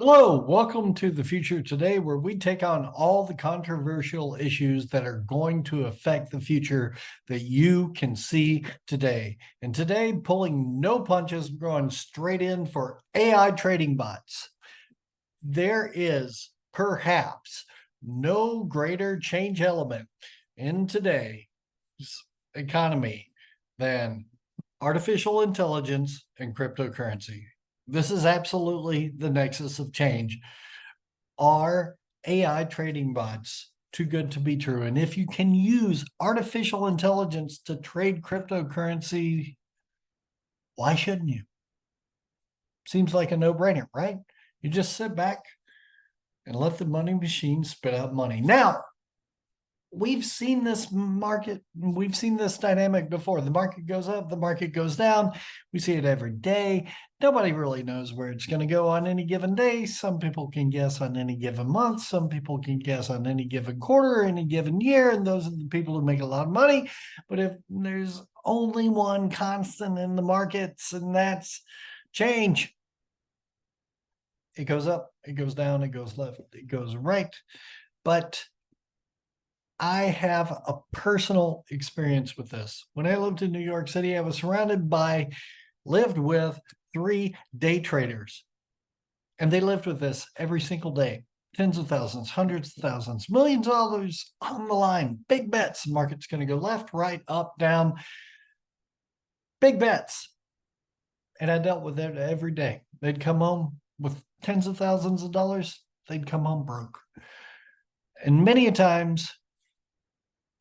Hello, welcome to the future today, where we take on all the controversial issues that are going to affect the future that you can see today. And today, pulling no punches, going straight in for AI trading bots. There is perhaps no greater change element in today's economy than artificial intelligence and cryptocurrency. This is absolutely the nexus of change. Are AI trading bots too good to be true? And if you can use artificial intelligence to trade cryptocurrency, why shouldn't you? Seems like a no-brainer, right? You just sit back and let the money machine spit out money. Now, we've seen this market, we've seen this dynamic before. The market goes up, the market goes down. We see it every day. Nobody really knows where it's going to go on any given day. Some people can guess on any given month. Some people can guess on any given quarter, any given year. And those are the people who make a lot of money. But if there's only one constant in the markets, and that's change. It goes up, it goes down, it goes left, it goes right. But I have a personal experience with this. When I lived in New York City, I was lived with 3 day traders. And they lived with this every single day. Tens of thousands, hundreds of thousands, millions of dollars on the line. Big bets. The market's going to go left, right, up, down. Big bets. And I dealt with it every day. They'd come home with tens of thousands of dollars. They'd come home broke. And many times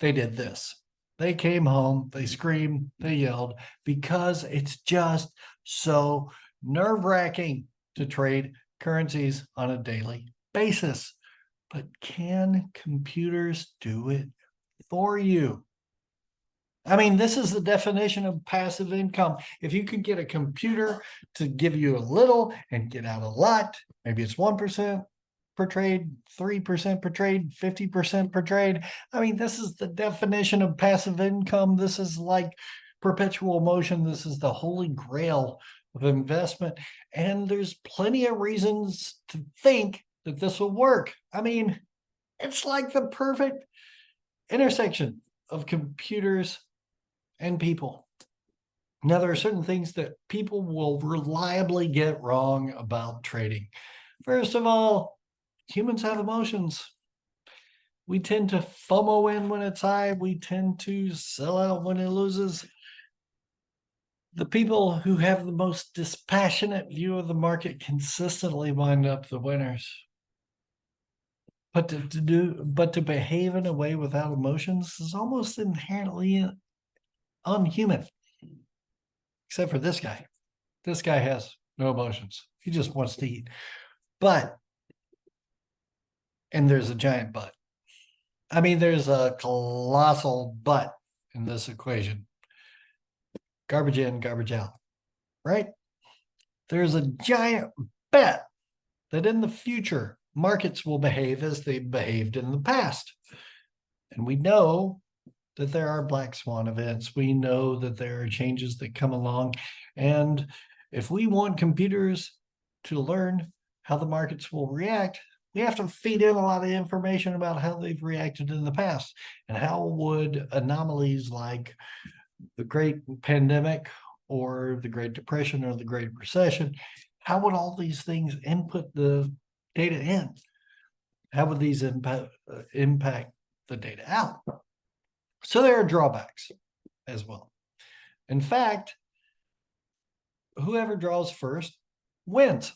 they did this. They came home, they screamed, they yelled, because it's just so nerve-wracking to trade currencies on a daily basis. But can computers do it for you? I mean, this is the definition of passive income. If you could get a computer to give you a little and get out a lot, maybe it's 1% per trade, 3% per trade, 50% per trade. I mean, this is the definition of passive income. This is like perpetual motion. This is the holy grail of investment. And there's plenty of reasons to think that this will work. I mean, it's like the perfect intersection of computers and people. Now, there are certain things that people will reliably get wrong about trading. First of all, humans have emotions. We tend to FOMO in when it's high. We tend to sell out when it loses. The people who have the most dispassionate view of the market consistently wind up the winners. But to behave in a way without emotions is almost inherently unhuman. Except for this guy. This guy has no emotions. He just wants to eat. And there's a giant but. I mean, there's a colossal but in this equation. Garbage in, garbage out, right? There's a giant bet that in the future, markets will behave as they behaved in the past. And we know that there are black swan events. We know that there are changes that come along. And if we want computers to learn how the markets will react, we have to feed in a lot of information about how they've reacted in the past. And how would anomalies like the Great Pandemic or the Great Depression or the Great Recession, how would all these things input the data in? How would these impact the data out? So there are drawbacks as well. In fact, whoever draws first wins,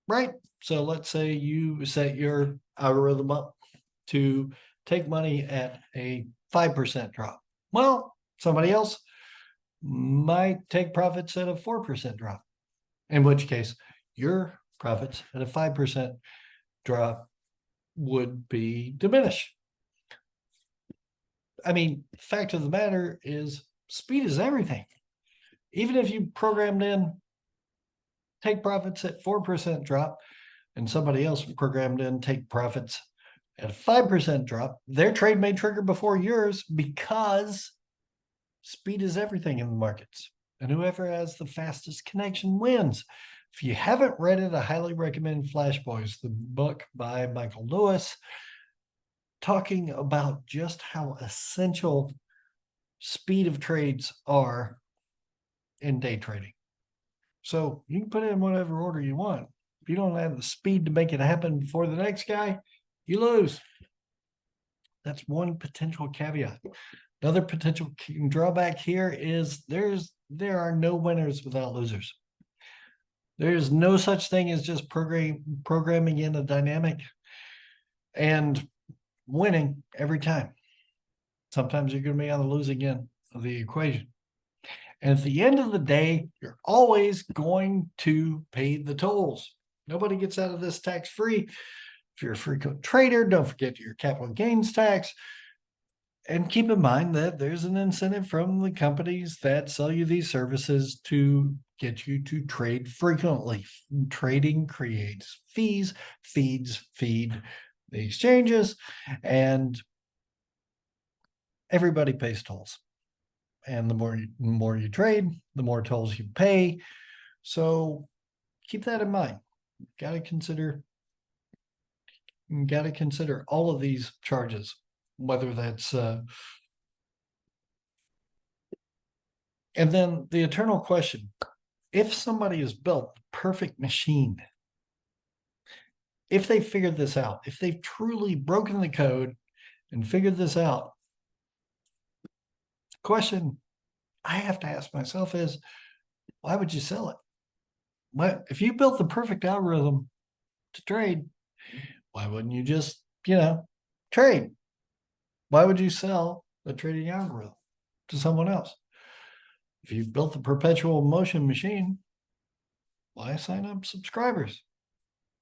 right? So let's say you set your algorithm up to take money at a 5% drop. Well, somebody else might take profits at a 4% drop, in which case your profits at a 5% drop would be diminished. I mean, the fact of the matter is speed is everything. Even if you programmed in take profits at 4% drop and somebody else programmed in take profits at a 5% drop, their trade may trigger before yours because speed is everything in the markets. And whoever has the fastest connection wins. If you haven't read it, I highly recommend Flash Boys, the book by Michael Lewis, talking about just how essential speed of trades are in day trading. So you can put it in whatever order you want. If you don't have the speed to make it happen before the next guy, you lose. That's one potential caveat. Another potential drawback here is there are no winners without losers. There's no such thing as just programming in a dynamic and winning every time. Sometimes you're going to be on the losing end of the equation. And at the end of the day, you're always going to pay the tolls. Nobody gets out of this tax-free. If you're a frequent trader, don't forget your capital gains tax. And keep in mind that there's an incentive from the companies that sell you these services to get you to trade frequently. Trading creates fees, feeds feed the exchanges, and everybody pays tolls. And the more you trade, the more tolls you pay. So keep that in mind. Got to consider all of these charges, whether that's and then the eternal question: if somebody has built the perfect machine, if they figured this out, if they've truly broken the code and figured this out, the question I have to ask myself is, why would you sell it? What if you built the perfect algorithm to trade? Why wouldn't you just, trade? Why would you sell the trading algorithm to someone else? If you built the perpetual motion machine, why sign up subscribers?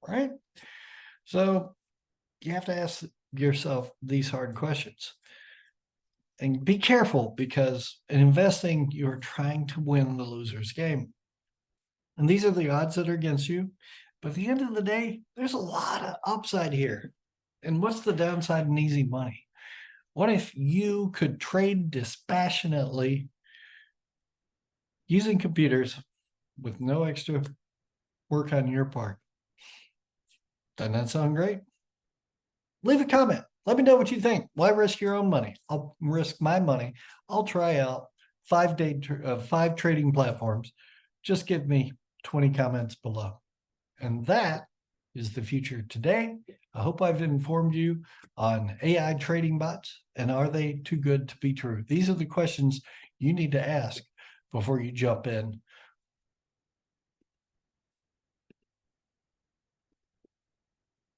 Right? So you have to ask yourself these hard questions. And be careful, because in investing, you're trying to win the loser's game. And these are the odds that are against you. But at the end of the day, there's a lot of upside here. And what's the downside in easy money? What if you could trade dispassionately using computers with no extra work on your part? Doesn't that sound great? Leave a comment. Let me know what you think. Why risk your own money? I'll risk my money. I'll try out 5 trading platforms. Just give me 20 comments below. And that is the future today. I hope I've informed you on AI trading bots, and are they too good to be true? These are the questions you need to ask before you jump in